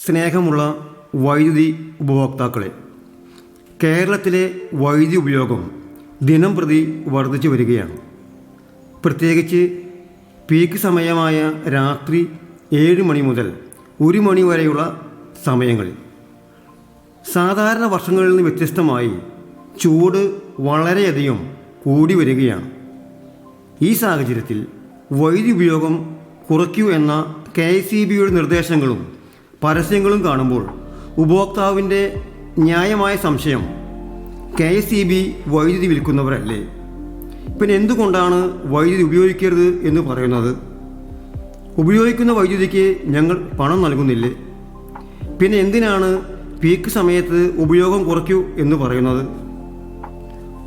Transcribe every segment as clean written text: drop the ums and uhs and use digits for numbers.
സ്നേഹമുള്ള വൈദ്യുതി ഉപഭോക്താക്കളെ, കേരളത്തിലെ വൈദ്യുതി ഉപയോഗം ദിനം പ്രതി വർദ്ധിച്ചു വരികയാണ്. പ്രത്യേകിച്ച് പീക്ക് സമയമായ രാത്രി 7 മണി മുതൽ 1 മണി വരെയുള്ള സമയങ്ങളിൽ സാധാരണ വർഷങ്ങളിൽ നിന്ന് വ്യത്യസ്തമായി ചൂട് വളരെയധികം കൂടി വരികയാണ്. ഈ സാഹചര്യത്തിൽ വൈദ്യുതി ഉപയോഗം കുറയ്ക്കൂ എന്ന KECBയുടെ നിർദ്ദേശങ്ങളും പരസ്യങ്ങളും കാണുമ്പോൾ ഉപഭോക്താവിൻ്റെ ന്യായമായ സംശയം, KECB വൈദ്യുതി വിൽക്കുന്നവരല്ലേ? പിന്നെ എന്തുകൊണ്ടാണ് വൈദ്യുതി ഉപയോഗിക്കരുത് എന്ന് പറയുന്നത്? ഉപയോഗിക്കുന്ന വൈദ്യുതിക്ക് ഞങ്ങൾ പണം നൽകുന്നില്ലേ? പിന്നെ എന്തിനാണ് പീക്ക് സമയത്ത് ഉപയോഗം കുറയ്ക്കൂ എന്ന് പറയുന്നത്?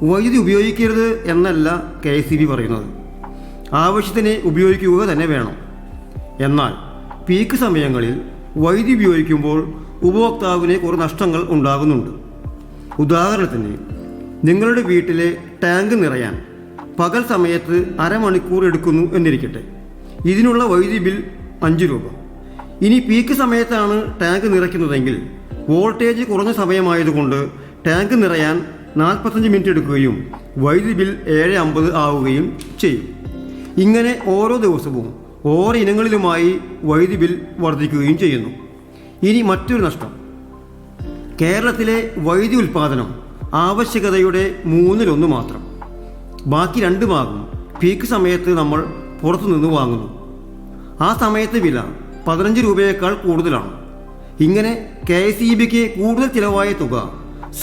വൈദ്യുതി ഉപയോഗിക്കരുത് എന്നല്ല KECB പറയുന്നത്, ആവശ്യത്തിന് ഉപയോഗിക്കുക തന്നെ വേണം. എന്നാൽ പീക്ക് സമയങ്ങളിൽ വൈദ്യുതി ഉപയോഗിക്കുമ്പോൾ ഉപഭോക്താവിന് കുറേ നഷ്ടങ്ങൾ ഉണ്ടാകുന്നുണ്ട്. ഉദാഹരണത്തിന്, നിങ്ങളുടെ വീട്ടിലെ ടാങ്ക് നിറയാൻ പകൽ സമയത്ത് അരമണിക്കൂർ എടുക്കുന്നു എന്നിരിക്കട്ടെ. ഇതിനുള്ള വൈദ്യുതി ബിൽ 5 രൂപ. ഇനി പീക്ക് സമയത്താണ് ടാങ്ക് നിറയ്ക്കുന്നതെങ്കിൽ വോൾട്ടേജ് കുറഞ്ഞ സമയമായതുകൊണ്ട് ടാങ്ക് നിറയാൻ 45 മിനിറ്റ് എടുക്കുകയും വൈദ്യുതി ബിൽ 7.50 ആവുകയും ചെയ്യും. ഇങ്ങനെ ഓരോ ദിവസവും ഓരോ ഇനങ്ങളിലുമായി വൈദ്യുതി ബിൽ വർദ്ധിക്കുകയും ചെയ്യുന്നു. ഇനി മറ്റൊരു നഷ്ടം, കേരളത്തിലെ വൈദ്യുതി ഉൽപ്പാദനം ആവശ്യകതയുടെ 1/3 മാത്രം. ബാക്കി 2 ഭാഗം പീക്ക് സമയത്ത് നമ്മൾ പുറത്തുനിന്ന് വാങ്ങുന്നു. ആ സമയത്ത് വില 15 രൂപയേക്കാൾ കൂടുതലാണ്. ഇങ്ങനെ KECBക്ക് കൂടുതൽ ചിലവായ തുക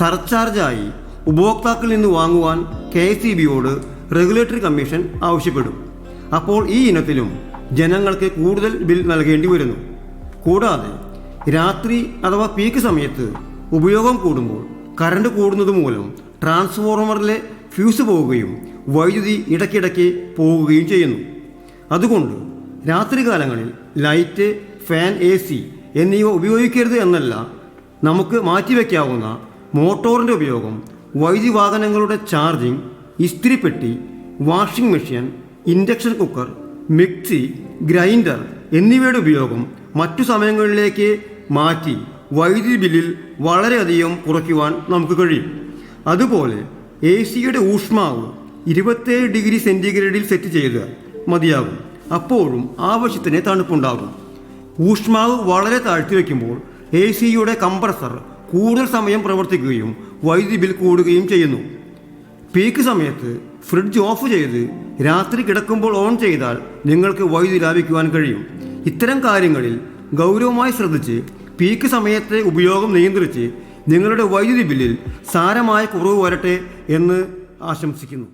സർചാർജായി ഉപഭോക്താക്കളിൽ നിന്ന് വാങ്ങുവാൻ KECBയോട് റെഗുലേറ്ററി കമ്മീഷൻ ആവശ്യപ്പെടും. അപ്പോൾ ഈ ഇനത്തിലും ജനങ്ങൾക്ക് കൂടുതൽ ബിൽ നൽകേണ്ടി വരുന്നു. കൂടാതെ രാത്രി അഥവാ പീക്ക് സമയത്ത് ഉപയോഗം കൂടുമ്പോൾ കറണ്ട് കൂടുന്നത് മൂലം ട്രാൻസ്ഫോർമറിലെ ഫ്യൂസ് പോവുകയും വൈദ്യുതി ഇടയ്ക്കിടയ്ക്ക് പോവുകയും ചെയ്യുന്നു. അതുകൊണ്ട് രാത്രികാലങ്ങളിൽ ലൈറ്റ്, ഫാൻ, AC എന്നിവ ഉപയോഗിക്കരുത് എന്നല്ല, നമുക്ക് മാറ്റിവെക്കാവുന്ന മോട്ടോറിൻ്റെ ഉപയോഗം, വൈദ്യുതി വാഹനങ്ങളുടെ ചാർജിംഗ്, ഇസ്തിരിപ്പെട്ടി, washing machine, induction cooker, mixie, grinder എന്നിവയുടെ ഉപയോഗം മറ്റു സമയങ്ങളിലേക്ക് മാറ്റി വൈദ്യുതി ബില്ലിൽ വളരെയധികം കുറയ്ക്കുവാൻ നമുക്ക് കഴിയും. അതുപോലെ ACയുടെ ഊഷ്മാവ് 27 ഡിഗ്രി സെൻറ്റിഗ്രേഡിൽ സെറ്റ് ചെയ്ത് മതിയാകും. അപ്പോഴും ആവശ്യത്തിന് തണുപ്പുണ്ടാകും. ഊഷ്മാവ് വളരെ താഴ്ത്തി വയ്ക്കുമ്പോൾ ACയുടെ കംപ്രസർ കൂടുതൽ സമയം പ്രവർത്തിക്കുകയും വൈദ്യുതി ബിൽ കൂടുകയും ചെയ്യുന്നു. പീക്ക് സമയത്ത് ഫ്രിഡ്ജ് ഓഫ് ചെയ്ത് രാത്രി കിടക്കുമ്പോൾ ഓൺ ചെയ്താൽ നിങ്ങൾക്ക് വൈദ്യുതി ലാഭിക്കുവാൻ കഴിയും. ഇത്തരം കാര്യങ്ങളിൽ ഗൗരവമായി ശ്രദ്ധിച്ച് പീക്ക് സമയത്തെ ഉപയോഗം നിയന്ത്രിച്ച് നിങ്ങളുടെ വൈദ്യുതി ബില്ലിൽ സാരമായ കുറവ് വരട്ടെ എന്ന് ആശംസിക്കുന്നു.